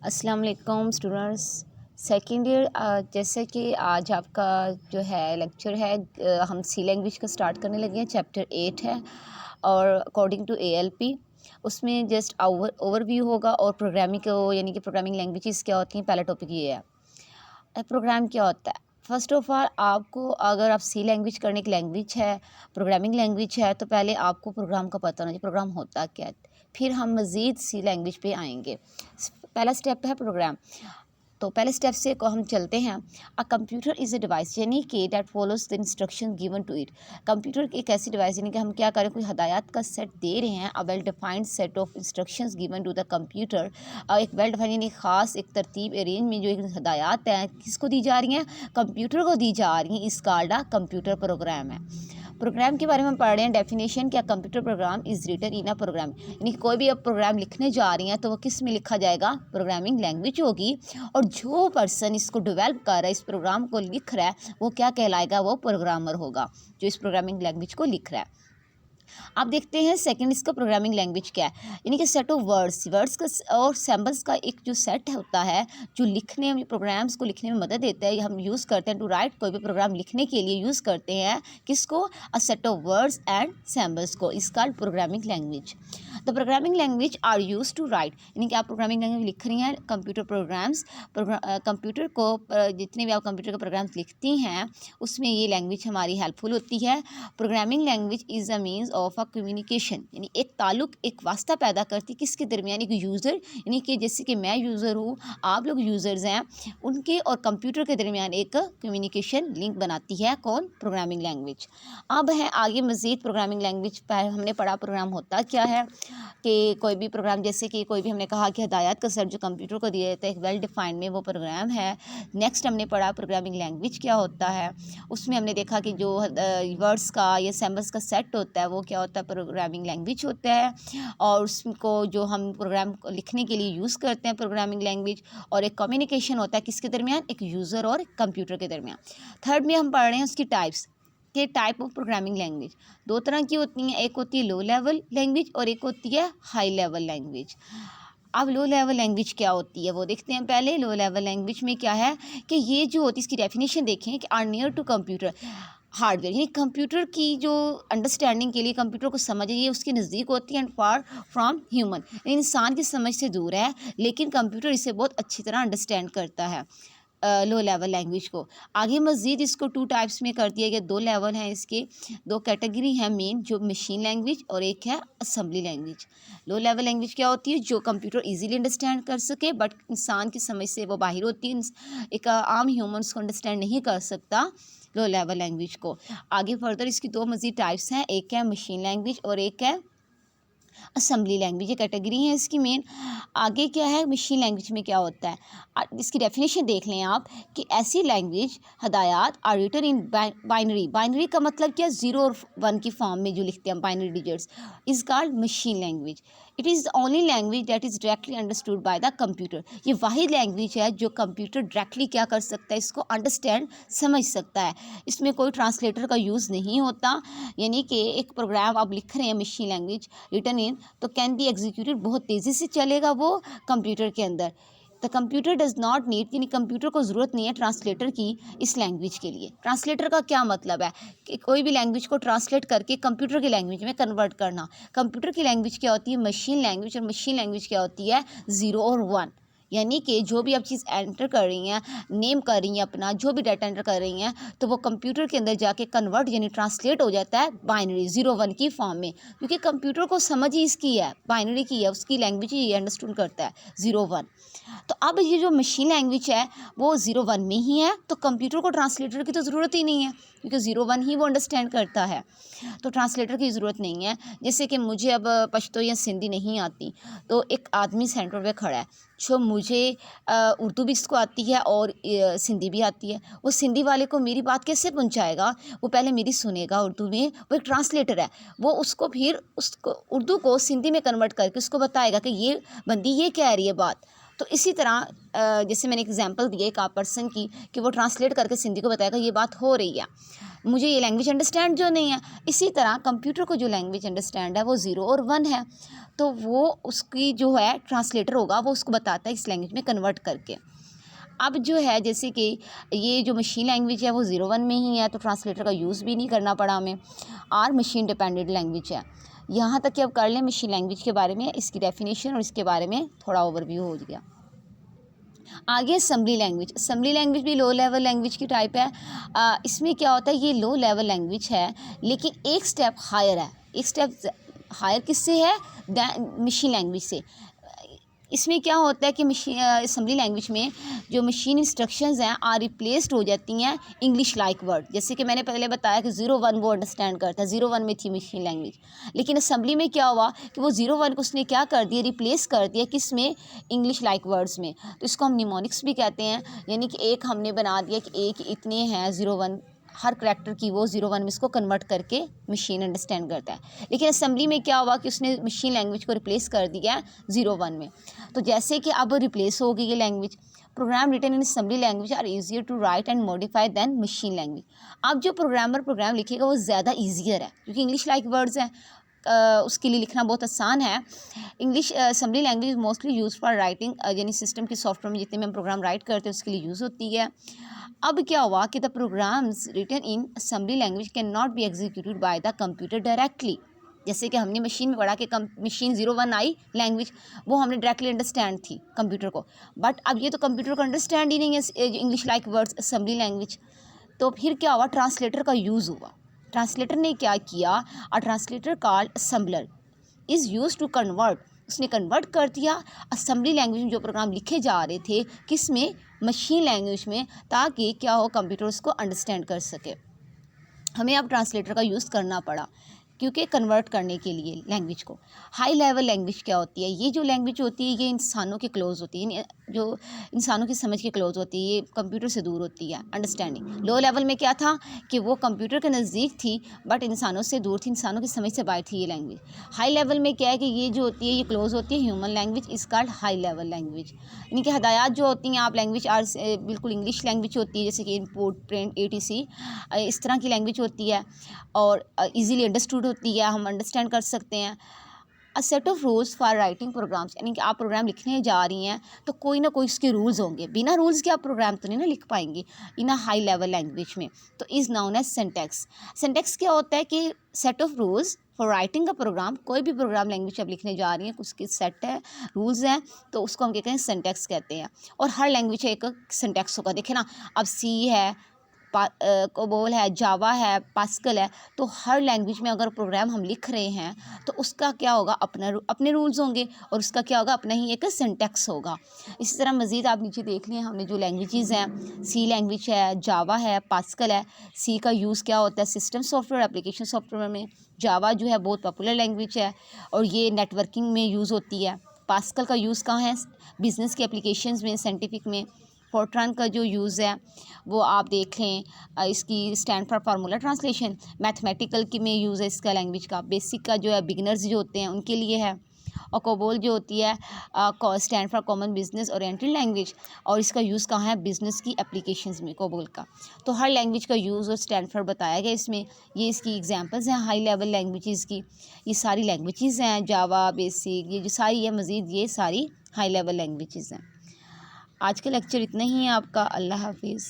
अस्सलाम वालेकुम students. Second year जैसे कि आज आपका जो है लेक्चर है, हम सी लैंग्वेज का स्टार्ट करने लगे हैं। चैप्टर 8 है और अकॉर्डिंग टू ALP उसमें जस्ट ओवरव्यू होगा और प्रोग्रामिंग को यानी कि प्रोग्रामिंग लैंग्वेजेस क्या होती हैं, पहला टॉपिक ये है। प्रोग्राम क्या होता है? फर्स्ट ऑफ ऑल आपको, अगर आप सी लैंग्वेज करने की लैंग्वेज है, प्रोग्रामिंग लैंग्वेज है, तो पहले आपको प्रोग्राम का पता होना चाहिए, प्रोग्राम होता क्या है। फिर हम मज़ीद सी लैंग्वेज पे आएंगे। पहला स्टेप है प्रोग्राम। तो पहले स्टेप से को हम चलते हैं। A computer is a device यानी कि that follows the instruction given to it. Computer एक ऐसी डिवाइस यानी कि हम क्या करें, कोई हदायत का सेट दे रहे हैं। A well defined set of instructions given to the computer. एक वेल डिफाइंड यानी ख़ास एक तरतीब अरेंज में जो एक हदायत है किसको दी जा रही हैं, कंप्यूटर को दी जा रही हैं। Is called a computer program है। प्रोग्राम के बारे में हम पढ़ रहे हैं। डेफिनेशन क्या, computer program is written in a program, यानी कि कोई भी अब प्रोग्राम लिखने जा रही हैं तो वो किस में लिखा जाएगा, प्रोग्रामिंग लैंग्वेज होगी। और जो पर्सन इसको डेवलप कर रहा है, इस प्रोग्राम को लिख रहा है, वो क्या कहलाएगा, वो प्रोग्रामर होगा जो इस प्रोग्रामिंग लैंग्वेज को लिख रहा है। आप देखते हैं सेकंड इसका प्रोग्रामिंग लैंग्वेज क्या है, यानी कि सेट ऑफ वर्ड्स का और सैम्बल्स का एक जो सेट होता है जो लिखने में, प्रोग्राम्स को लिखने में मदद देता है। हम यूज़ करते हैं टू राइट, कोई भी प्रोग्राम लिखने के लिए यूज़ करते हैं किसको, a set of words and symbols को। Is called programming language. The programming language are use to write, यानी कि आप प्रोग्रामिंग लैंग्वेज लिख रही हैं कंप्यूटर प्रोग्राम्स। कंप्यूटर को जितने भी आप कंप्यूटर के प्रोग्राम्स लिखती हैं उसमें ये लैंग्वेज हमारी हेल्पफुल होती है। Programming language is a means of a communication, यानी एक ताल्लुक, एक वास्ता पैदा करती है किसके दरमियान, एक यूज़र, यानी कि जैसे कि मैं यूज़र हूँ, आप लोग यूज़र्स हैं, उनके और कंप्यूटर के दरमियान एक कम्युनिकेशन लिंक बनाती है कौन, प्रोग्रामिंग लैंग्वेज। अब है आगे मज़ीद प्रोग्रामिंग लैंग्वेज पर हमने पढ़ा प्रोग्राम होता क्या है, कि कोई भी प्रोग्राम, जैसे कि कोई भी हमने कहा कि हदायत का सेट जो कंप्यूटर को दिया जाता है एक वेल डिफाइंड में, वो प्रोग्राम है। नेक्स्ट हमने पढ़ा प्रोग्रामिंग लैंग्वेज क्या होता है। उसमें हमने देखा कि जो वर्ड्स का या सैम्बल्स का सेट होता है वो क्या होता है, प्रोग्रामिंग लैंग्वेज होता है। और उसको जो हम प्रोग्राम को लिखने के लिए यूज़ करते हैं प्रोग्रामिंग लैंग्वेज, और एक कम्युनिकेशन होता है किसके दरमियान, एक यूज़र और कंप्यूटर के दरमियान। थर्ड में हम पढ़ रहे हैं उसकी टाइप्स, के टाइप ऑफ प्रोग्रामिंग लैंग्वेज दो तरह की होती हैं, एक होती है लो लेवल लैंग्वेज और एक होती है हाई लेवल लैंग्वेज। अब लो लेवल लैंग्वेज क्या होती है वो देखते हैं पहले। लो लेवल लैंग्वेज में क्या है कि ये जो होती है, इसकी डेफिनेशन देखें कि are near to computer hardware, यानी कंप्यूटर की जो अंडरस्टैंडिंग के लिए, कंप्यूटर को समझ, ये उसके नज़दीक होती है, एंड फार फ्रॉम ह्यूमन, इंसान की समझ से दूर है, लेकिन कंप्यूटर इसे बहुत अच्छी तरह अंडरस्टैंड करता है लो लेवल लैंग्वेज को। आगे मज़ीद इसको टू टाइप्स में कर दिया गया, दो लेवल हैं इसके, दो कैटेगरी हैं मेन, जो मशीन लैंग्वेज और एक है assembly language. Low level language क्या होती है, जो कंप्यूटर इजीली अंडरस्टैंड कर सके बट इंसान की समझ से वो बाहर होती है, एक आम ह्यूमन उसको अंडरस्टैंड नहीं कर सकता लो लेवल लैंग्वेज को। आगे फर्दर इसकी दो मज़ीद टाइप्स हैं, एक है मशीन लैंग्वेज और एक है असेंबली लैंग्वेज, ये कैटेगरी है इसकी मेन। आगे क्या है, मशीन लैंग्वेज में क्या होता है, इसकी डेफिनेशन देख लें आप कि ऐसी लैंग्वेज हदायत are written in binary. Binary का मतलब क्या, 0 और 1 की फॉर्म में जो लिखते हैं binary digits, is called machine language. It is the only language that is directly understood by the computer. ये वही लैंग्वेज है जो कंप्यूटर डायरेक्टली क्या कर सकता है, इसको अंडरस्टैंड, समझ सकता है। इसमें कोई ट्रांसलेटर का यूज़ नहीं होता, यानी कि एक प्रोग्राम आप लिख रहे हैं मशीन लैंग्वेज रिटन इन, तो कैन बी एग्जीक्यूटेड, बहुत तेज़ी से चलेगा वो कंप्यूटर के अंदर। The computer does not need, यानी कंप्यूटर को ज़रूरत नहीं है ट्रांसलेटर की इस लैंग्वेज के लिए। ट्रांसलेटर का क्या मतलब है कि कोई भी लैंग्वेज को ट्रांसलेट करके कंप्यूटर की लैंग्वेज में कन्वर्ट करना। कंप्यूटर की लैंग्वेज क्या होती है, मशीन लैंग्वेज, और मशीन लैंग्वेज क्या होती है, 0 और 1, यानी कि जो भी आप चीज़ एंटर कर रही हैं, नेम कर रही हैं अपना, जो भी डाटा एंटर कर रही हैं, तो वो कंप्यूटर के अंदर जाके कन्वर्ट यानी ट्रांसलेट हो जाता है बाइनरी 0 1 की फॉर्म में, क्योंकि कंप्यूटर को समझ ही इसकी है, बाइनरी की है, उसकी लैंग्वेज ही अंडरस्टूड करता है 0 1। तो अब ये जो मशीन लैंग्वेज है वो 0 1 में ही है, तो कंप्यूटर को ट्रांसलेटर की तो ज़रूरत ही नहीं है, क्योंकि 0 1 ही वो अंडरस्टैंड करता है, तो ट्रांसलेटर की ज़रूरत नहीं है। जैसे कि मुझे अब पश्तो या सिंधी नहीं आती, तो एक आदमी सेंटर पे खड़ा है जो मुझे उर्दू भी इसको आती है और सिंधी भी आती है, वो सिंधी वाले को मेरी बात कैसे पहुंचाएगा, वो पहले मेरी सुनेगा उर्दू में, वो एक ट्रांसलेटर है, वो उसको फिर उसको उर्दू को सिंधी में कन्वर्ट करके उसको बताएगा कि ये बंदी ये कह रही है बात। तो इसी तरह जैसे मैंने एग्जांपल दिया एक आप पर्सन की कि वो ट्रांसलेट करके सिंधी को बताएगा ये बात हो रही है, मुझे ये लैंग्वेज अंडरस्टैंड जो नहीं है। इसी तरह कंप्यूटर को जो लैंग्वेज अंडरस्टैंड है वो 0 और 1 है। तो वो उसकी जो है ट्रांसलेटर होगा, वो उसको बताता है इस लैंग्वेज में कन्वर्ट करके। अब जो है जैसे कि ये जो मशीन लैंग्वेज है वो 01 में ही है, तो ट्रांसलेटर का यूज़ भी नहीं करना पड़ा हमें। और मशीन डिपेंडेंट लैंग्वेज है। यहाँ तक कि अब कर लें मशीन लैंग्वेज के बारे में, इसकी डेफिनेशन और इसके बारे में थोड़ा ओवरव्यू हो गया। आगे असम्बली लैंग्वेज। असम्बली लैंग्वेज भी लो लेवल लैंग्वेज की टाइप है। इसमें क्या होता है, ये लो लेवल लैंग्वेज है लेकिन एक स्टेप हायर है। एक स्टेप हायर किससे है, मशीन लैंग्वेज से। इसमें क्या होता है कि मशीन असम्बली लैंग्वेज में जो मशीन इंस्ट्रक्शंस हैं आर रिप्लेस्ड हो जाती हैं इंग्लिश लाइक वर्ड। जैसे कि मैंने पहले बताया कि 01 वो अंडरस्टैंड करता है, 01 में थी मशीन लैंग्वेज, लेकिन असम्बली में क्या हुआ कि वो 01 को उसने क्या कर दिया, रिप्लेस कर दिया किस में, इंग्लिश लाइक वर्ड्स में। तो इसको हम निमोनिक्स भी कहते हैं, यानी कि एक हमने बना दिया कि एक इतने हैं 01, हर करैक्टर की वो 01 में इसको कन्वर्ट करके मशीन अंडरस्टैंड करता है। लेकिन असेंबली में क्या हुआ कि उसने मशीन लैंग्वेज को रिप्लेस कर दिया 01 में। तो जैसे कि अब रिप्लेस हो गई ये language, program written in assembly language are easier to write and modify than machine language. अब जो प्रोग्राम लिखेगा वो ज़्यादा ईजियर है क्योंकि इंग्लिश लाइक वर्ड्स हैं, उसके लिए लिखना बहुत आसान है। English assembly language mostly use for writing, यानी सिस्टम के सॉफ्टवेयर में जितने में हम प्रोग्राम राइट करते हैं उसके लिए यूज़ होती है। अब क्या हुआ कि the programs written in assembly language can not be executed by the computer directly. जैसे कि हमने मशीन में पढ़ा कि मशीन 01 आई लैंग्वेज, वो हमने डायरेक्टली अंडरस्टैंड थी कंप्यूटर को, बट अब ये तो कंप्यूटर को अंडरस्टैंड ही नहीं है English like words assembly language. तो फिर क्या हुआ, ट्रांसलेटर का यूज़ हुआ। ट्रांसलेटर ने क्या किया, a translator called assembler is use to convert, उसने कन्वर्ट कर दिया असेंबली लैंग्वेज में जो प्रोग्राम लिखे जा रहे थे किस में, मशीन लैंग्वेज में, ताकि क्या हो, कंप्यूटर उसको अंडरस्टैंड कर सके। हमें अब ट्रांसलेटर का यूज़ करना पड़ा क्योंकि कन्वर्ट करने के लिए लैंग्वेज को। हाई लेवल लैंग्वेज क्या होती है, ये जो लैंग्वेज होती है ये इंसानों के क्लोज होती है, जो इंसानों की समझ के क्लोज होती है, ये कंप्यूटर से दूर होती है अंडरस्टैंडिंग। लो लेवल में क्या था कि वो कंप्यूटर के नज़दीक थी बट इंसानों से दूर थी, इंसानों की समझ से बाहर थी ये लैंग्वेज। हाई लेवल में क्या है कि ये जो होती है ये क्लोज होती है ह्यूमन लैंग्वेज, इस कॉल्ड हाई लेवल लैंग्वेज। यानी कि हदायत जो होती हैं आप लैंग्वेज आर बिल्कुल इंग्लिश लैंग्वेज होती है, जैसे कि इनपुट प्रिंट ATC, इस तरह की लैंग्वेज होती है और इजीली अंडरस्टूड होती है, हम अंडरस्टैंड कर सकते हैं। A set of rules for writing programs, यानी कि आप प्रोग्राम लिखने जा रही हैं तो कोई ना कोई उसके रूल्स होंगे, बिना रूल्स के आप प्रोग्राम तो नहीं ना लिख पाएंगे in a high level language में। तो is known as syntax. Syntax क्या होता है कि set of rules for writing a program, कोई भी प्रोग्राम लैंग्वेज आप लिखने जा रही हैं उसकी सेट है, रूल्स हैं, तो उसको हम कहते हैं सिंटैक्स कहते हैं। और हर लैंग्वेज एक सिंटैक्स होगा। देखें ना, अब C है, कोबोल है, जावा है, पास्कल है, तो हर लैंग्वेज में अगर प्रोग्राम हम लिख रहे हैं तो उसका क्या होगा, अपने रूल्स होंगे और उसका क्या होगा, अपना ही एक सिंटैक्स होगा। इसी तरह मज़ीद आप नीचे देख लें, हमने जो लैंग्वेजेस हैं, C लैंग्वेज है, जावा है, पास्कल है। C का यूज़ क्या होता है, सिस्टम सॉफ्टवेयर, एप्लीकेशन सॉफ्टवेयर में। जावा जो है बहुत पॉपुलर लैंग्वेज है और ये नेटवर्किंग में यूज़ होती है। पास्कल का यूज़ कहाँ है, बिजनेस के एप्लीकेशंस में, साइंटिफिक में। फोर्ट्रान का जो यूज़ है वो आप देख लें, इसकी stand for formula translation, mathematical की में यूज़ है इसका लैंग्वेज का। बेसिक का जो है बिगनर्स जो होते हैं उनके लिए है। और कोबोल जो होती है stand for common business oriented language, और इसका यूज़ कहाँ है, बिजनेस की एप्लीकेशंस में कोबोल का। तो हर लैंग्वेज का यूज़ और स्टैंड फॉर बताया गया इसमें। ये इसकी एग्जांपल्स हैं हाई लेवल लैंग्वेजेस की। ये सारी लैंग्वेजेस हैं, जावा, बेसिक, ये जो सारी है, मज़ीद ये सारी हाई लेवल लैंग्वेजेस हैं। आज का लेक्चर इतना ही है आपका। अल्लाह हाफिज़।